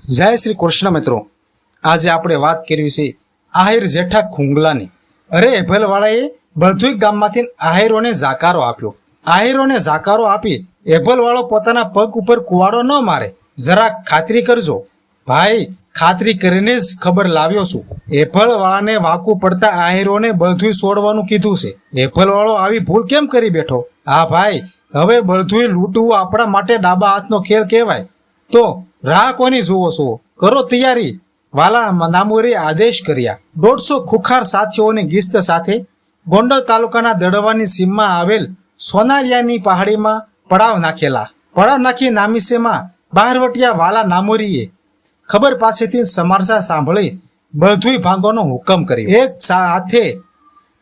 જય શ્રી કૃષ્ણ મિત્રો, આજે આપણે વાત કરવી છે આહિર જેઠા ખુંગલાની. અરે એભલવાળાએ બળધુઈ ગામમાંથી આહિરોને જાકારો આપ્યો. આહિરોને જાકારો આપી એભલવાળો પોતાના પગ ઉપર કુવાડો ન મારે, જરાક ખાતરી કરજો. ભાઈ, ખાતરી કરીને જ ખબર લાવ્યો છું. એભલવાળાને વાંકું પડતા આહિરોને બળધુઈ છોડવાનું કીધું છે. એભલવાળો આવી ભૂલ કેમ કરી બેઠો? હા ભાઈ, હવે બળધુઈ લૂંટવું આપણા માટે ડાબા હાથનો ખેલ કહેવાય. તો રાહ કોની જુઓ છો? કરો તૈયારી. વાલા નામોરે આદેશ કર્યા. 150 ખુખાર સાથીઓની ગિસ્ત સાથે ગોંડલ તાલુકાના દડવાની સીમમાં આવેલ સોનારિયાની પહાડીમાં પડાવ નાખેલા. પડાવ નાખી નામીસેમાં બહારવટિયા વાલા નામોરીએ ખબર પાસેથી સમાચાર સાંભળી બળધુઈ ભાંગવાનો હુકમ કર્યો. એક સાથે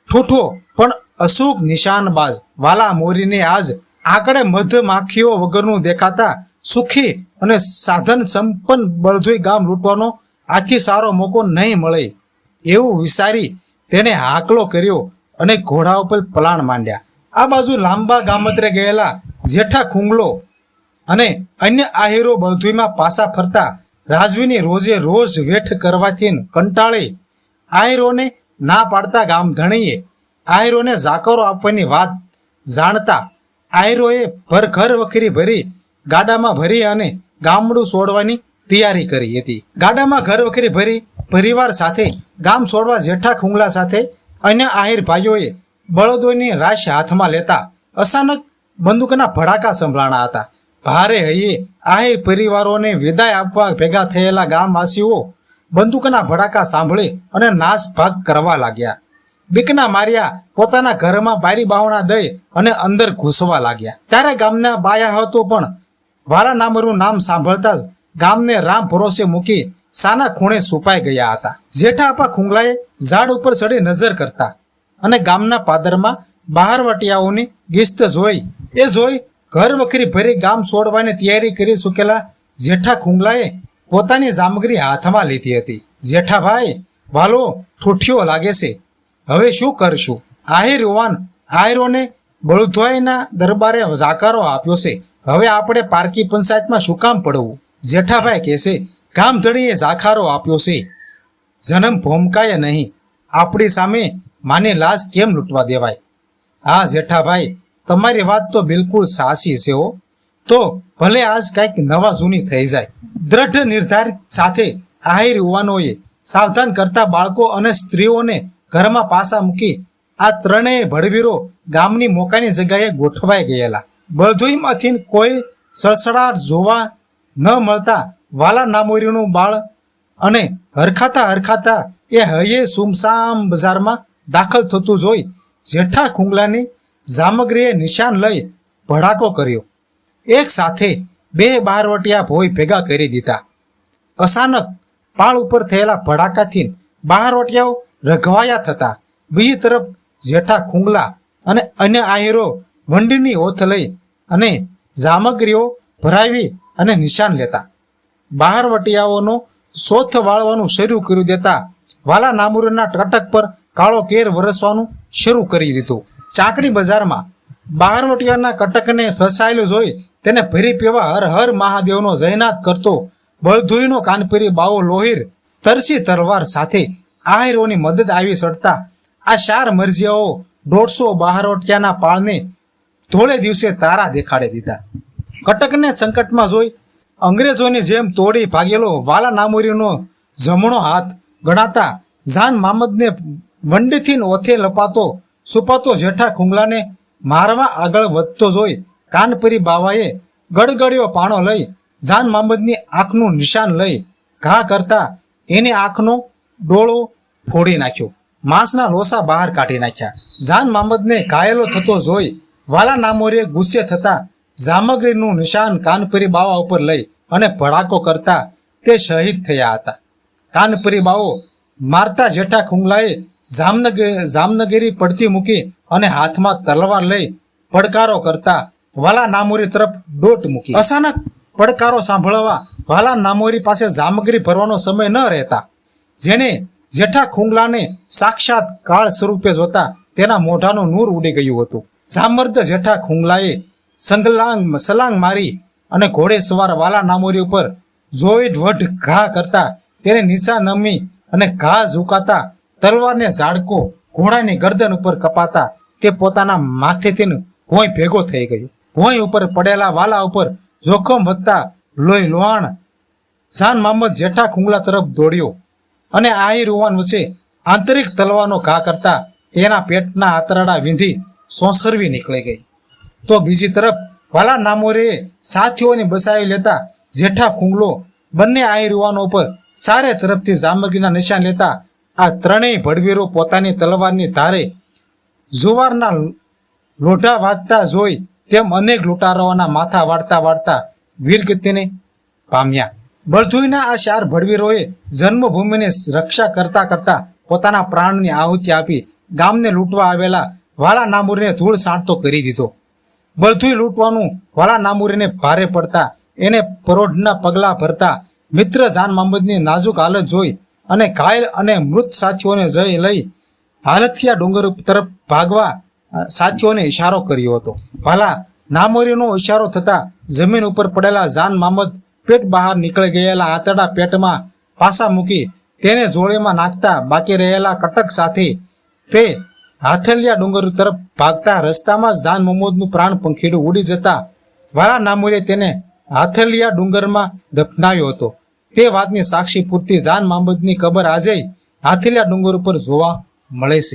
ઠૂઠો પણ અસૂક નિશાનબાજ વાલા મોરીને આજ આંકડે મધ માખીઓ વગરનું દેખાતા સુખી અને સાધન સંપન્ન બળધુઈ ગામ લૂંટવાનો આથી સારો મોકો નહીં મળે એવું વિચારી તેને હાકલો કર્યો અને ઘોડા ઉપર પલાણ માંડ્યા. આ બાજુ લાંબા ગામત્રે ગયેલા જેઠા ખુંગલો અને અન્ય આહિરો બળધુઈમાં પાછા ફરતા રાજવીની રોજે રોજ વેઠ કરવાથી કંટાળે આહિરોને ના પાડતા ગામ ધણીએ આહિરોને જાકારો આપવાની વાત જાણતા આહિરોએ ઘર વખરી ભરી ગાડામાં ભરી અને ગામડું છોડવાની તૈયારી કરી હતી. ગાડામાં ઘર વખરી ભરી પરિવાર સાથે ગામ છોડવા જેઠા ખુંગલા સાથે અન્ય આહિર ભાઈઓએ બળદોની રાશ હાથમાં લેતા અચાનક બંદૂકના ભડાકા સંભળાણા હતા. ભારે હૈયે આહિર પરિવારોને વિદાય આપવા ભેગા થયેલા ગામવાસીઓ બંદૂકના ભડાકા સાંભળી અને નાસભાગ કરવા લાગ્યા. બીકના માર્યા પોતાના ઘરમાં બારી બાવણા દઈ અને અંદર ઘૂસવા લાગ્યા. ત્યારે ગામના બાયા હતો પણ વાલા નામરું નામ સાંભળતા જ ગામને રામ ભરોસે મૂકી સાના ખૂણે છુપાઈ ગયા હતા. જેઠા આપા ખુંગલાએ ઝાડ ઉપર ચડી નજર કરતા અને ગામના પાદરમાં બહારવટિયાઓની ગિસ્ત જોઈ ઘર વખરી ભરી ગામ છોડવાની તૈયારી કરી ચૂકેલા જેઠા ખુંગલાએ પોતાની સામગ્રી હાથમાં લીધી હતી. જેઠાભાઈ, વાલો ઠૂઠિયો લાગે છે, હવે શું કરશું? આહિર યુવાન આહિરોને બળધોઈના દરબારે જાકારો આપ્યો છે, હવે આપણે પારકી પંચાયતમાં શું કામ પડવું? જેઠાભાઈ કહેશે, ગામધણીએ જાકારો આપ્યો છે, જન્મ ભોમકાય નહીં, આપણી સામે માની લાશ કેમ લૂંટવા દેવાય? હા જેઠાભાઈ, તમારી વાત તો બિલકુલ સાચી છે હો. તો ભલે આજ કંઈક નવા જૂની થઈ જાય. દ્રઢ નિર્ધાર સાથે આહિર યુવાનોએ સાવધાન કરતા બાળકો અને સ્ત્રીઓને ઘરમાં પાછા મૂકી આ ત્રણેય ભડવીરો ગામની મોકાની જગ્યાએ ગોઠવાઈ ગયેલા. બળધુઈમાંથી કોઈ સળસળાટ જોવા ન મળતા વાલા નામોરીનું બાળ અને હરખાતા એ હૈયે સુમસામ બજારમાં દાખલ થતું જોઈ જેઠા ખુંગલાની સામગ્રીએ નિશાન લઈ ભડાકો કર્યો. એક સાથે બે બહારવટિયા ભોય ભેગા કરી દીધા. અચાનક પાળ ઉપર થયેલા ભડાકાથી બહારવટિયાઓ રઘવાયા થતા બીજી તરફ જેઠા ખુંગલા અને અન્ય આહિરો વંડીની ઓથ લઈ અને સામગ્રીઓ ભરાવી અને નિશાન લેતા બહારવટિયાઓનો સોથ વાળવાનું શરૂ કરી દેતા વાલા નામુરના ટટક પર કાળો કેર વરસવાનું શરૂ કરી દીધું. ચાકડી બજારમાં બહારવટિયાના કટકને ફસાયેલું જોઈ તેને ભરી પીવા હર હર મહાદેવનો જયનાથ કરતો બળધુઈનો કાનપરી બાવો લોહીર તરસી તલવાર સાથે આહિરોની મદદ આવી ચડતા આ 4 મરજીયાઓ 150 બહારવટિયાના પાળને ધોળે દિવસે તારા દેખાડી દીધા. કટકને સંકટમાં જોઈ અંગ્રેજોની જેમ તોડી ભાગેલો વાલા નામોરીનો જમણો હાથ ગણાતા જાન મામદને વંડીથી ઓથે લપાતો છુપાતો જેઠા ખુંગલાને મારવા આગળ વધતો જોઈ કાનપરી બાવાએ ગડગડિયો પાણો લઈ જાન મામદની આંખનું નિશાન લઈ ઘા કરતા એની આંખનો ડોળો ફોડી નાખ્યો. માંસના લોસા બહાર કાઢી નાખ્યા. જાન મામદને ઘાયલો થતો જોઈ વાલા નામોરીએ ગુસ્સે થતા સામગ્રીનું નિશાન કાનપરી બાવા ઉપર લઈ અને ભડાકો કરતા તે શહીદ થયા હતા. કાનપરી બાવો મારતા જેઠા ખુંગલાએ જામનગરી પડતી મૂકી અને હાથમાં તલવાર લઈ પડકારો કરતા વાલા નામોરી તરફ દોટ મૂકી. અચાનક પડકારો સાંભળવા વાલા નામોરી પાસે સામગ્રી ભરવાનો સમય ન રહેતા જેને જેઠા ખુંગલાને સાક્ષાત કાળ સ્વરૂપે જોતા તેના મોઢાનું નૂર ઉડી ગયું હતું. સામર્થ જેઠા ખુંગલાએ સલાંગ મારી અને ઘોડે સવાર વાલા નામોરી ઉપર જોઈ વઢ ઘા કરતા તેને નિશા નમી અને ઘા ઝુકાતા તલવારને ઝાડકો ઘોડાની ગરદન ઉપર કપાતા તે પોતાના માથેથી ભોંય ભેગો થઈ ગયો. ભોંય ઉપર પડેલા વાલા ઉપર જોખમ વધતા લોહી લોહાણ જાન મહંમદ જેઠા ખુંગલા તરફ દોડ્યો અને આહિર હોવાન વચ્ચે આંતરિક તલવાનો ઘા કરતા તેના પેટના આંતરડા વીંધી સોંસરવી નીકળી ગઈ. તો બીજી તરફ વાલા નામોરે સાથીઓને બસાવી લેતા જેઠા ખુંગલો બંને આહિર હોવાનો ઉપર ચારે તરફથી જામગીરના નિશાન લેતા આ ત્રણેય ભડવીરો પોતાની તલવારની ધારે જુવારના લોઢા વાગતા જોઈ તેમ અનેક લૂંટારાઓના માથા વાળતા વાળતા વીરગતિને પામ્યા. બળધુઈના આ 4 ભડવીરોએ જન્મભૂમિની રક્ષા કરતા કરતા પોતાના પ્રાણની આહુતિ આપી ગામને લૂંટવા આવેલા વાલા નામુરીને ધૂળ સાંટતો કરી દીધો. બળધુઈ લૂંટવાનું વાલા નામુરીને ભારે પડતા એને પરોઢના પગલા ભરતા મિત્ર જાન મહંમદની નાજુક હાલત જોઈ અને ઘાયલ અને મૃત સાથીઓને જઈ લઈ હાલથિયા ડુંગર તરફ ભાગવા સાથીઓને ઇશારો કર્યો હતો. વાલા નામોરીનો ઇશારો થતા જમીન ઉપર પડેલા જાન મહંમદ પેટ બહાર નીકળી ગયેલા આંતરડા પેટમાં પાસા મૂકી તેને જોળીમાં નાખતા બાકી રહેલા કટક સાથે તે હાથલિયા ડુંગર તરફ ભાગતા રસ્તામાં જાન મહંમદનું પ્રાણ પંખીડું ઉડી જતા વાલા નામોરીએ તેને હાથલિયા ડુંગરમાં દફનાવ્યો હતો. તે વાતની સાક્ષી પૂરતી જાન મહંમદની કબર આજે હાથલિયા ડુંગર ઉપર જોવા મળે છે.